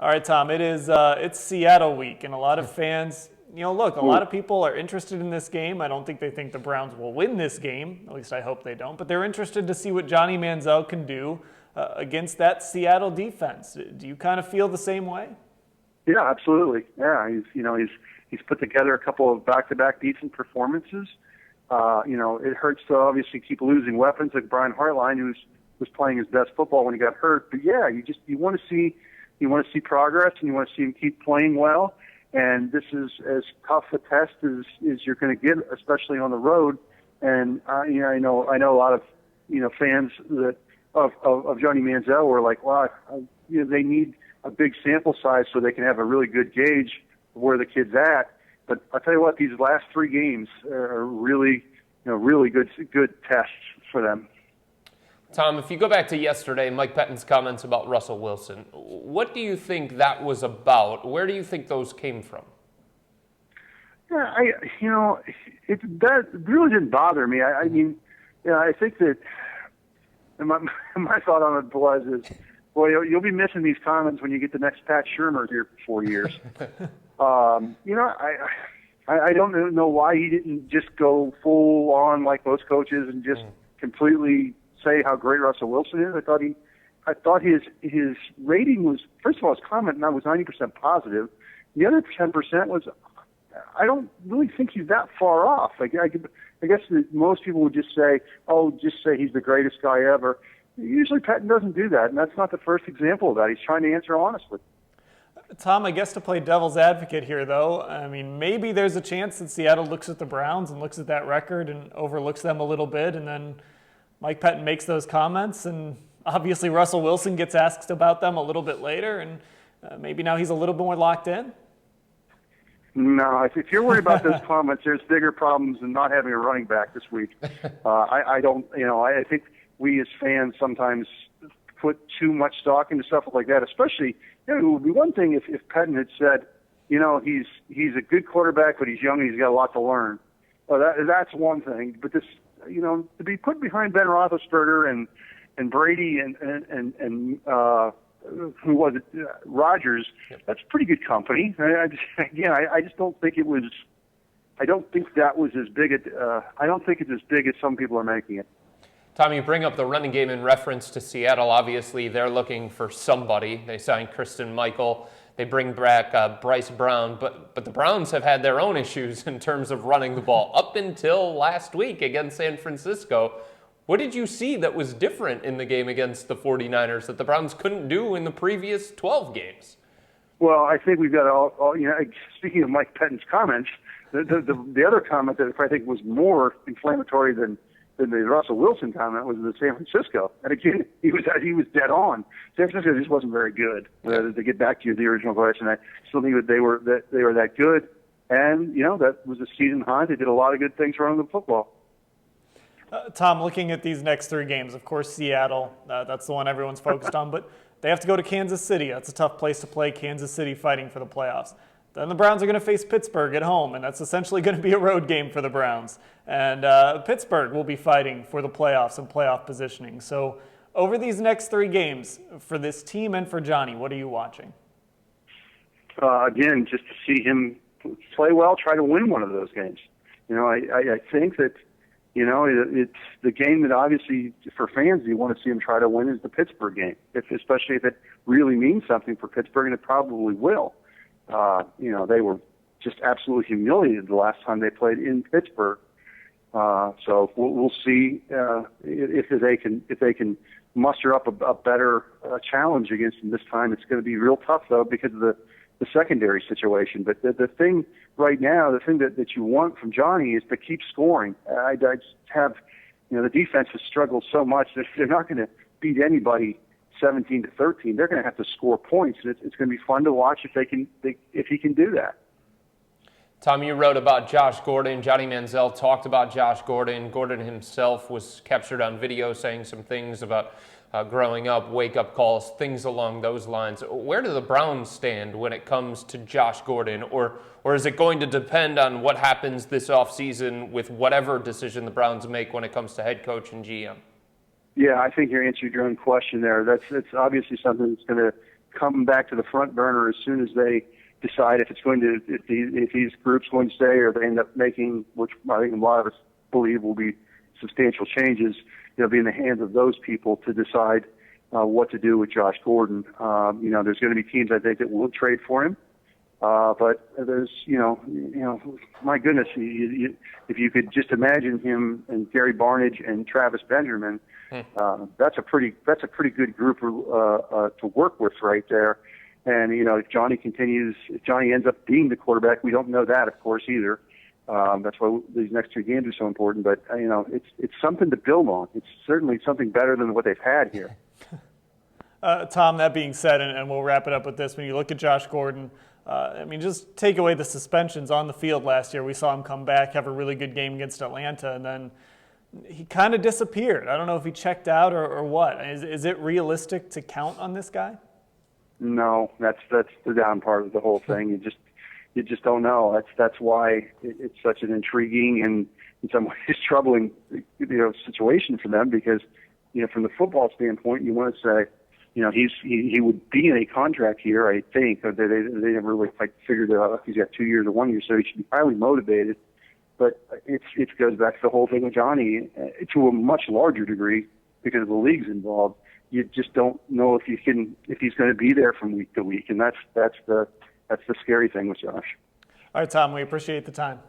All right, Tom, it's Seattle week, and a lot of fans, look, a lot of people are interested in this game. I don't think they think the Browns will win this game. At least I hope they don't. But they're interested to see what Johnny Manziel can do against that Seattle defense. Do you kind of feel the same way? Yeah, absolutely. Yeah, he's put together a couple of back-to-back decent performances. It hurts to obviously keep losing weapons like Brian Hartline, who was playing his best football when he got hurt. But yeah, you want to see progress, and you want to see him keep playing well. And this is as tough a test as you're going to get, especially on the road. And I know a lot of fans of Johnny Manziel were like, wow, they need a big sample size so they can have a really good gauge of where the kid's at. But I'll tell you what, these last three games are really good tests for them. Tom, if you go back to yesterday, Mike Pettine's comments about Russell Wilson, what do you think that was about? Where do you think those came from? Yeah, that really didn't bother me. I think that my thought on it was, boy, you'll be missing these comments when you get the next Pat Shurmur here for 4 years. I don't know why he didn't just go full on like most coaches and just completely say how great Russell Wilson is. I thought his rating was, first of all, his comment now was 90% positive. The other 10% was, I don't really think he's that far off. I guess that most people would just say, just say he's the greatest guy ever. Usually Patton doesn't do that, and that's not the first example of that. He's trying to answer honestly. Tom, I guess to play devil's advocate here, though, maybe there's a chance that Seattle looks at the Browns and looks at that record and overlooks them a little bit, and then Mike Pettin makes those comments, and obviously Russell Wilson gets asked about them a little bit later, and maybe now he's a little bit more locked in? No, if you're worried about those comments, there's bigger problems than not having a running back this week. I think we as fans sometimes put too much stock into stuff like that, especially, it would be one thing if Pettin had said, he's a good quarterback, but he's young and he's got a lot to learn. Well, that's one thing. But this, to be put behind Ben Roethlisberger and Brady and who was it, Rodgers, that's pretty good company. I just don't think it was. I don't think that was as big. I don't think it's as big as some people are making it. Tom, you bring up the running game in reference to Seattle. Obviously, they're looking for somebody. They signed Kristen Michael. They bring back Bryce Brown. But the Browns have had their own issues in terms of running the ball up until last week against San Francisco. What did you see that was different in the game against the 49ers that the Browns couldn't do in the previous 12 games? Well, I think we've got all speaking of Mike Pettin's comments, the other comment that I think was more inflammatory than the Russell Wilson comment was the San Francisco. And again, he was dead on. San Francisco just wasn't very good. To get back to the original question, I still think that they were that good. And, that was a season high. They did a lot of good things running the football. Tom, looking at these next three games, of course, Seattle, that's the one everyone's focused on, but they have to go to Kansas City. That's a tough place to play, Kansas City fighting for the playoffs. Then the Browns are going to face Pittsburgh at home, and that's essentially going to be a road game for the Browns. And Pittsburgh will be fighting for the playoffs and playoff positioning. So over these next three games, for this team and for Johnny, what are you watching? Again, just to see him play well, try to win one of those games. I think that, it's the game that obviously for fans you want to see him try to win is the Pittsburgh game, especially if it really means something for Pittsburgh, and it probably will. They were just absolutely humiliated the last time they played in Pittsburgh. So we'll see if they can muster up a better challenge against them this time. It's going to be real tough though because of the secondary situation. But the thing right now, the thing that you want from Johnny is to keep scoring. I just have, the defense has struggled so much that they're not going to beat anybody 17-13. They're going to have to score points, and it's going to be fun to watch if he can do that. Tom, you wrote about Josh Gordon. Johnny Manziel talked about Josh Gordon. Gordon himself was captured on video saying some things about growing up, wake-up calls, things along those lines. Where do the Browns stand when it comes to Josh Gordon? Or is it going to depend on what happens this offseason with whatever decision the Browns make when it comes to head coach and GM? Yeah, I think you answered your own question there. That's obviously something that's going to come back to the front burner as soon as they decide if these groups going to stay, or they end up making, which I think a lot of us believe will be substantial changes. It'll be in the hands of those people to decide what to do with Josh Gordon. There's going to be teams, I think, that will trade for him. But there's, my goodness, if you could just imagine him and Gary Barnidge and Travis Benjamin, that's a pretty good group to work with right there. And if Johnny ends up being the quarterback, we don't know that, of course, either. That's why these next 2 games are so important. But it's something to build on. It's certainly something better than what they've had here. Tom, that being said, and we'll wrap it up with this. When you look at Josh Gordon, just take away the suspensions on the field last year. We saw him come back, have a really good game against Atlanta, and then he kind of disappeared. I don't know if he checked out or what. Is it realistic to count on this guy? No, that's the down part of the whole thing. You just don't know. That's why it's such an intriguing and in some ways troubling situation for them, because from the football standpoint, you want to say he would be in a contract here, I think. They never really figured out if he's got 2 years or 1 year, so he should be highly motivated. But it goes back to the whole thing with Johnny to a much larger degree because the league's involved. You just don't know if he's going to be there from week to week, and that's the scary thing with Josh. All right, Tom, we appreciate the time.